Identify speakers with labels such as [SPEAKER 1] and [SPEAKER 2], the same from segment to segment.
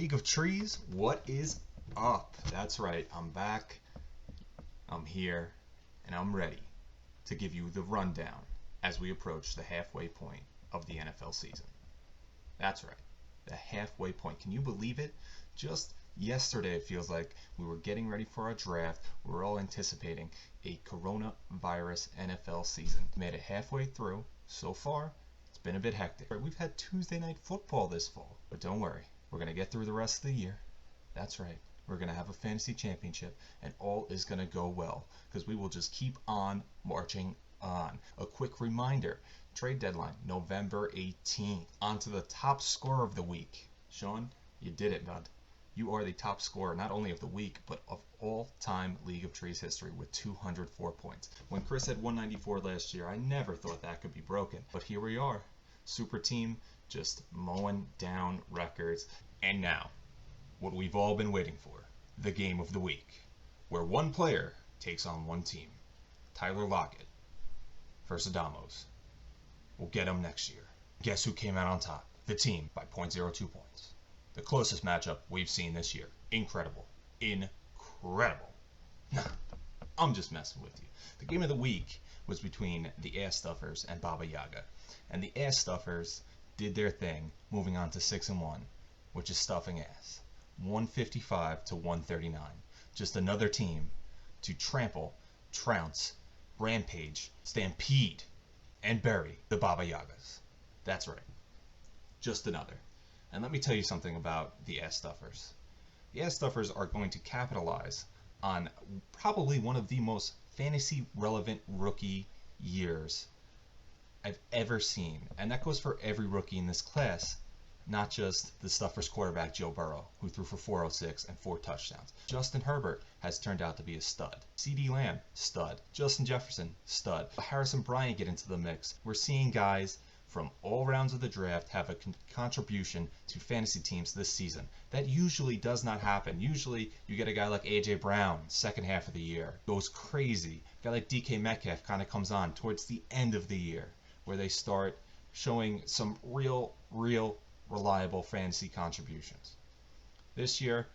[SPEAKER 1] League of Trees, what is up? That's right, I'm back, I'm here, and I'm ready to give you the rundown as we approach the halfway point of the NFL season. That's right, the halfway point. Can you believe it? Just yesterday it feels like we were getting ready for our draft. We were all anticipating a coronavirus NFL season. We made it halfway through. So far, it's been a bit hectic. We've had Tuesday Night Football this fall, but don't worry. We're going to get through the rest of the year. That's right. We're going to have a fantasy championship, and all is going to go well because we will just keep on marching on. A quick reminder, trade deadline, November 18th. On to the top scorer of the week. Sean, you did it, bud. You are the top scorer not only of the week, but of all-time League of Trees history with 204 points. When Chris had 194 last year, I never thought that could be broken. But here we are. Super team just mowing down records. And now, what we've all been waiting for, the game of the week, where one player takes on one team. Tyler Lockett versus Adamos. We'll get him next year. Guess who came out on top? The team by 0.02 points. The closest matchup we've seen this year. Incredible. Incredible. Nah, I'm just messing with you. The game of the week was between the Ass Stuffers and Baba Yaga. And the Ass Stuffers did their thing, moving on to 6-1, which is stuffing ass. 155 to 139. Just another team to trample, trounce, rampage, stampede, and bury the Baba Yagas. That's right. Just another. And let me tell you something about the Ass Stuffers. The Ass Stuffers are going to capitalize on probably one of the most fantasy relevant rookie years I've ever seen. And that goes for every rookie in this class, not just the Stuffers quarterback Joe Burrow, who threw for 406 and 4 touchdowns. Justin Herbert has turned out to be a stud. CeeDee Lamb, stud. Justin Jefferson, stud. Harrison Bryant get into the mix. We're seeing guys from all rounds of the draft have a contribution to fantasy teams this season. That usually does not happen. Usually you get a guy like A.J. Brown, second half of the year, goes crazy. A guy like DK Metcalf kind of comes on towards the end of the year, where they start showing some real reliable fantasy contributions. This year,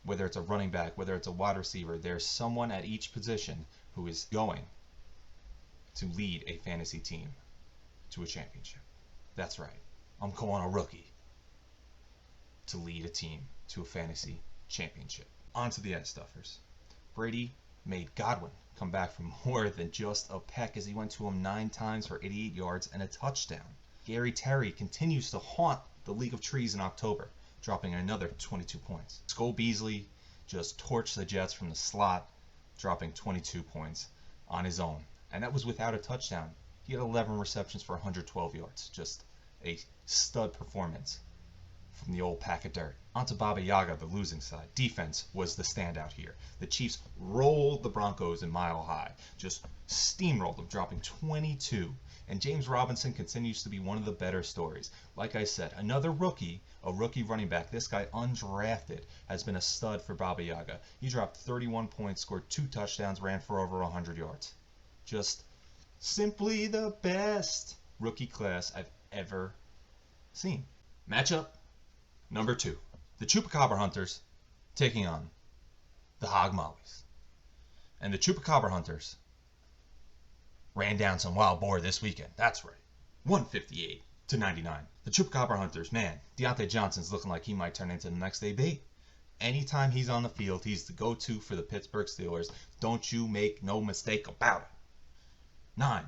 [SPEAKER 1] whether it's a running back, whether it's a wide receiver, there's someone at each position who is going to lead a fantasy team to a championship. That's right. I'm calling a rookie to lead a team to a fantasy championship. On to the Ass Stuffers. Brady made Godwin come back from more than just a peck as he went to him 9 times for 88 yards and a touchdown. Gary Terry continues to haunt the League of Trees in October, dropping another 22 points. Cole Beasley just torched the Jets from the slot, dropping 22 points on his own. And that was without a touchdown. He had 11 receptions for 112 yards. Just a stud performance from the old pack of dirt. On to Baba Yaga, the losing side. Defense was the standout here. The Chiefs rolled the Broncos in Mile High. Just steamrolled them, dropping 22. And James Robinson continues to be one of the better stories. Like I said, another rookie, a rookie running back. This guy, undrafted, has been a stud for Baba Yaga. He dropped 31 points, scored 2 touchdowns, ran for over 100 yards. Just simply the best rookie class I've ever seen. Matchup number 2. The Chupacabra Hunters taking on the Hog Mollies. And the Chupacabra Hunters ran down some wild boar this weekend. That's right. 158 to 99. The Chupacabra Hunters, man, Deontay Johnson's looking like he might turn into the next AB. Anytime he's on the field, he's the go-to for the Pittsburgh Steelers. Don't you make no mistake about it. 9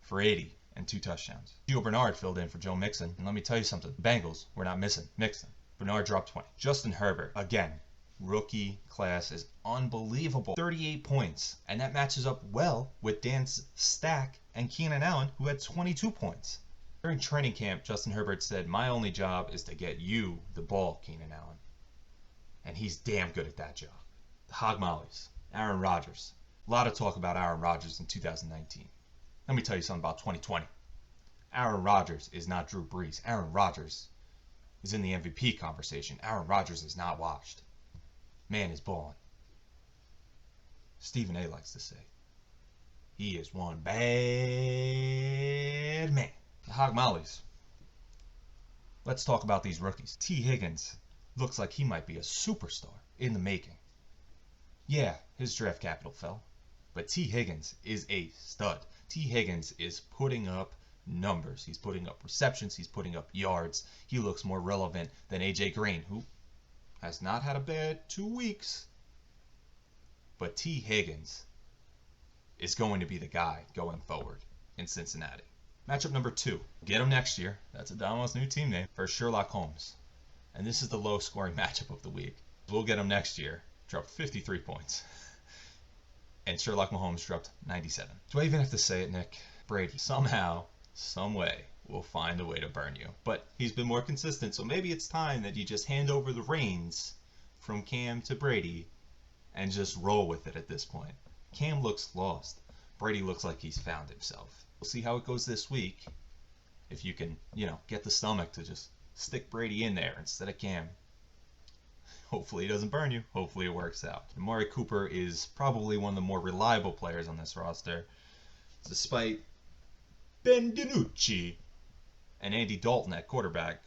[SPEAKER 1] for 80 and 2 touchdowns. Gio Bernard filled in for Joe Mixon. And let me tell you something. The Bengals were not missing Mixon. Bernard dropped 20. Justin Herbert, again, rookie class is unbelievable. 38 points. And that matches up well with Dan Stack and Keenan Allen, who had 22 points. During training camp, Justin Herbert said, "My only job is to get you the ball, Keenan Allen." And he's damn good at that job. The Hog Mollies, Aaron Rodgers. A lot of talk about Aaron Rodgers in 2019. Let me tell you something about 2020. Aaron Rodgers is not Drew Brees. Aaron Rodgers is in the MVP conversation. Aaron Rodgers is not washed. Man is balling. Stephen A. likes to say, he is one bad man. The Hog Mollies. Let's talk about these rookies. T. Higgins looks like he might be a superstar in the making. Yeah, his draft capital fell, but T. Higgins is a stud. T. Higgins is putting up numbers. He's putting up receptions. He's putting up yards. He looks more relevant than A.J. Green, who has not had a bad 2 weeks. But T. Higgins is going to be the guy going forward in Cincinnati. Matchup number 2. Get him next year. That's Adamo's new team name for Sherlock Holmes. And this is the low-scoring matchup of the week. We'll get him next year. Dropped 53 points. And Sherlock Mahomes dropped 97. Do I even have to say it, Nick? Brady, somehow, some way, will find a way to burn you. But he's been more consistent, so maybe it's time that you just hand over the reins from Cam to Brady and just roll with it at this point. Cam looks lost. Brady looks like he's found himself. We'll see how it goes this week. If you can, get the stomach to just stick Brady in there instead of Cam. Hopefully he doesn't burn you. Hopefully it works out. Amari Cooper is probably one of the more reliable players on this roster, despite Ben DiNucci and Andy Dalton at quarterback.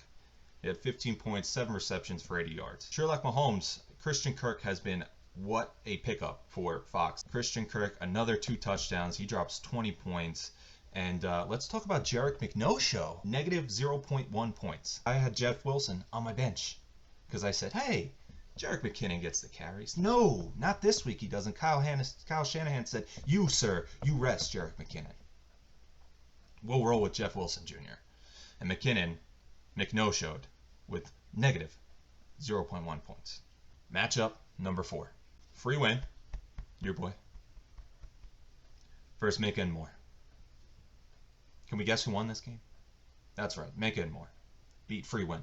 [SPEAKER 1] He had 15 points, 7 receptions for 80 yards. Sherlock Mahomes, Christian Kirk has been what a pickup for Fox. Christian Kirk, another 2 touchdowns. He drops 20 points. And let's talk about Jerick McNo-Show. Negative 0.1 points. I had Jeff Wilson on my bench because I said, hey, Jerick McKinnon gets the carries. No, not this week he doesn't. Kyle Shanahan said, you, sir, you rest Jerick McKinnon. We'll roll with Jeff Wilson Jr. And McNo-showed with negative 0.1 points. Matchup number 4. Free win. Your boy. Versus Micah and Moore. Can we guess who won this game? That's right, Micah and Moore. Beat Free win.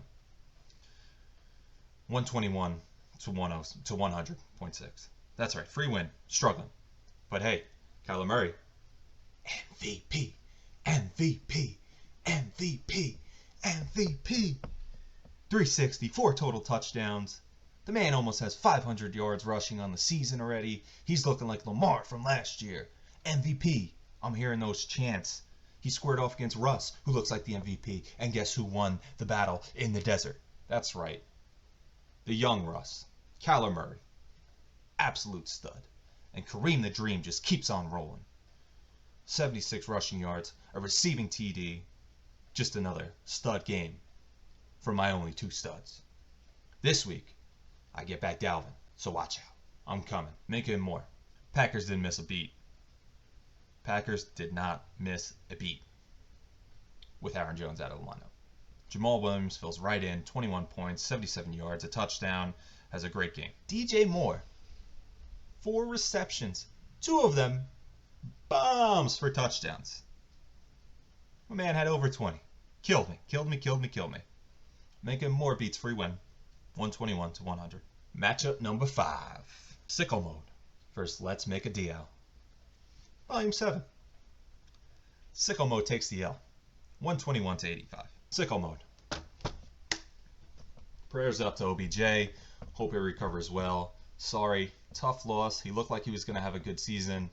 [SPEAKER 1] 121 to 100.6. That's right, Free win. Struggling. But hey, Kyler Murray. MVP. MVP. MVP. MVP. 360, 4 total touchdowns. The man almost has 500 yards rushing on the season already. He's looking like Lamar from last year. MVP. I'm hearing those chants. He squared off against Russ, who looks like the MVP. And guess who won the battle in the desert? That's right. The young Russ. Kyler Murray. Absolute stud. And Kareem the Dream just keeps on rolling. 76 rushing yards, a receiving TD. Just another stud game for my only 2 studs. This week, I get back Dalvin, so watch out. I'm coming. Micah and Moore. Packers didn't miss a beat. Packers did not miss a beat with Aaron Jones out of the lineup. Jamal Williams fills right in, 21 points, 77 yards, a touchdown, has a great game. DJ Moore, 4 receptions, 2 of them bombs for touchdowns. My man had over 20. Killed me. Micah and Moore beats Free win, 121 to 100. Matchup number 5, Sickle Mode versus Let's Make a DL. Volume 7. Sickle Mode takes the L, 121 to 85. Sickle Mode. Prayers up to OBJ. Hope he recovers well. Sorry, tough loss. He looked like he was going to have a good season,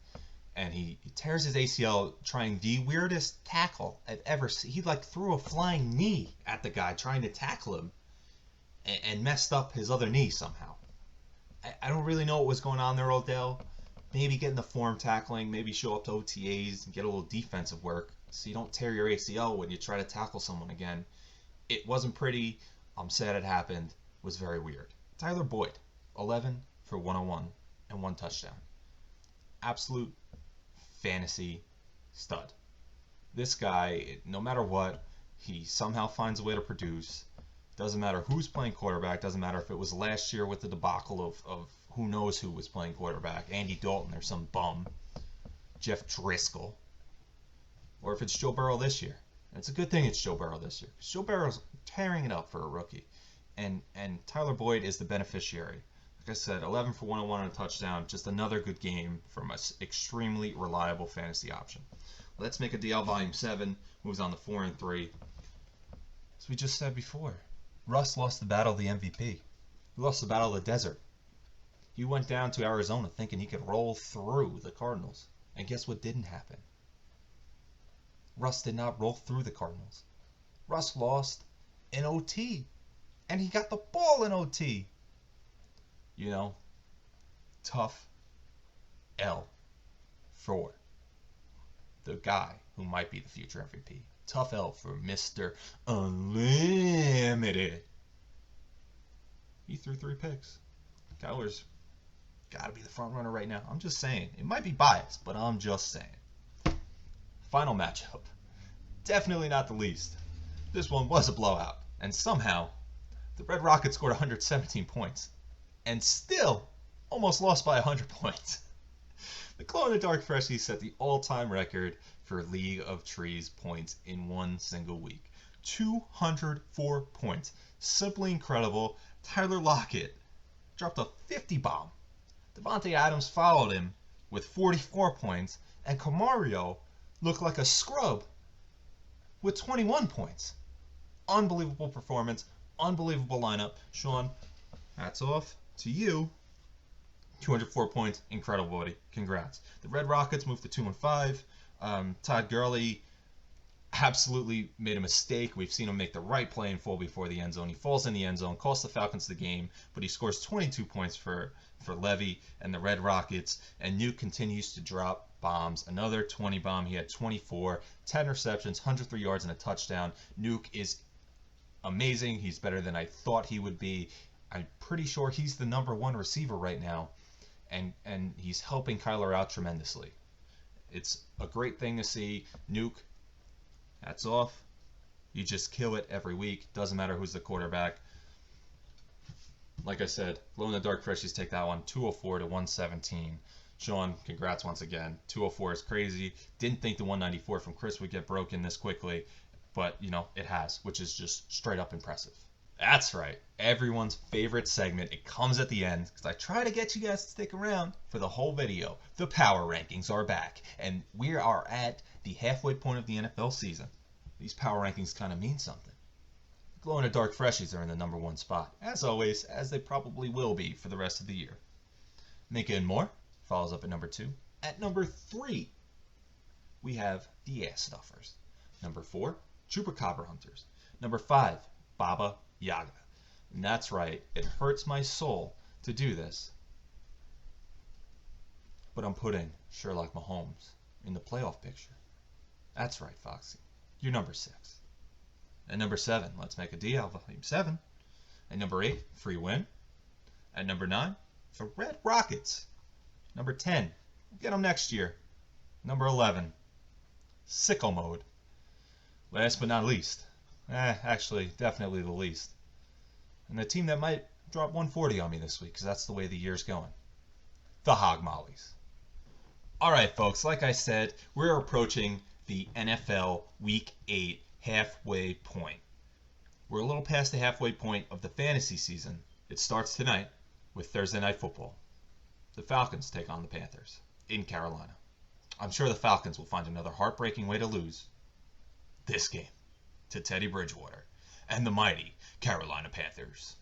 [SPEAKER 1] and he tears his ACL trying the weirdest tackle I've ever seen. He threw a flying knee at the guy trying to tackle him and messed up his other knee somehow. I don't really know what was going on there, Odell. Maybe get in the form tackling, maybe show up to OTAs and get a little defensive work so you don't tear your ACL when you try to tackle someone again. It wasn't pretty. I'm sad it happened. It was very weird. Tyler Boyd, 11 for 101 and 1 touchdown. Absolute fantasy stud. This guy, no matter what, he somehow finds a way to produce. Doesn't matter who's playing quarterback. Doesn't matter if it was last year with the debacle of who knows who was playing quarterback. Andy Dalton or some bum. Jeff Driscoll. Or if it's Joe Burrow this year. And it's a good thing it's Joe Burrow this year. Because Joe Burrow's tearing it up for a rookie. And Tyler Boyd is the beneficiary. Like I said, 11 for 101 and a touchdown. Just another good game from an extremely reliable fantasy option. Let's Make a DL Volume 7. Moves on to 4 and 3. As we just said before, Russ lost the battle of the MVP. He lost the battle of the desert. He went down to Arizona thinking he could roll through the Cardinals. And guess what didn't happen? Russ did not roll through the Cardinals. Russ lost in OT. and he got the ball in OT. You know, tough L for the guy who might be the future MVP. Tough L for Mr. Unlimited. He threw 3 picks. Kyler's got to be the front runner right now. I'm just saying. It might be biased, but I'm just saying. Final matchup. Definitely not the least. This one was a blowout, and somehow the Red Rockets scored 117 points and still almost lost by 100 points. The glow-in-the-dark Freshies set the all-time record for League of Trees points in one single week. 204 points. Simply incredible. Tyler Lockett dropped a 50 bomb. Devontae Adams followed him with 44 points, and Camario looked like a scrub with 21 points. Unbelievable performance, unbelievable lineup. Sean, hats off to you. 204 points, incredible, buddy. Congrats. The Red Rockets moved to 2-5. Todd Gurley absolutely made a mistake. We've seen him make the right play and fall before the end zone. He falls in the end zone, costs the Falcons the game, but he scores 22 points for Levy and the Red Rockets. And Nuke continues to drop bombs. Another 20 bomb. He had 24, 10 receptions, 103 yards, and a touchdown. Nuke is amazing. He's better than I thought he would be. I'm pretty sure he's the #1 receiver right now, and he's helping Kyler out tremendously. It's a great thing to see. Nuke, hats off. You just kill it every week. Doesn't matter who's the quarterback. Like I said, glow-in-the-dark Freshies take that one, 204 to 117. Sean, congrats once again. 204 is crazy. Didn't think the 194 from Chris would get broken this quickly, but, you know, it has, which is just straight up impressive. That's right. Everyone's favorite segment. It comes at the end because I try to get you guys to stick around for the whole video. The power rankings are back, and we are at the halfway point of the NFL season. These power rankings kind of mean something. Glow-in-the-dark Freshies are in the #1 spot, as always, as they probably will be for the rest of the year. Mika and More follows up at #2. At #3, we have the Ass Stuffers. #4, Chupacabra Hunters. #5, Baba Yaga. And that's right, it hurts my soul to do this, but I'm putting Sherlock Mahomes in the playoff picture. That's right, Foxy. You're #6. At #7, Let's Make a Deal, Volume 7. At #8, Free Win. At #9, the Red Rockets. #10, we'll get them next year. #11, Sicko Mode. Last but not least, actually, definitely the least, and the team that might drop 140 on me this week, because that's the way the year's going, the Hog Mollies. All right, folks, like I said, we're approaching the NFL Week 8 halfway point. We're a little past the halfway point of the fantasy season. It starts tonight with Thursday Night Football. The Falcons take on the Panthers in Carolina. I'm sure the Falcons will find another heartbreaking way to lose this game to Teddy Bridgewater and the mighty Carolina Panthers.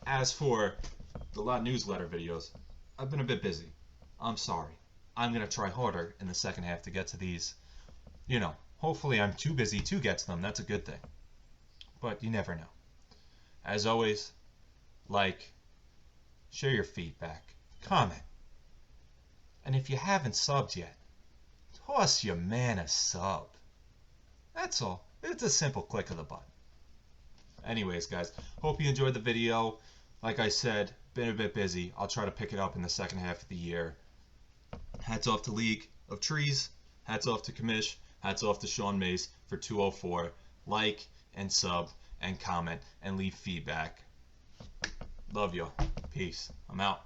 [SPEAKER 1] As for the lot newsletter videos, I've been a bit busy. I'm sorry. I'm going to try harder in the second half to get to these. You know, hopefully I'm too busy to get to them. That's a good thing. But you never know. As always, like, share your feedback, comment. And if you haven't subbed yet, toss your man a sub. That's all. It's a simple click of the button. Anyways, guys, hope you enjoyed the video. Like I said, been a bit busy. I'll try to pick it up in the second half of the year. Hats off to League of Trees. Hats off to Kamish. Hats off to Sean Mace for 204. Like and sub and comment and leave feedback. Love you. Peace. I'm out.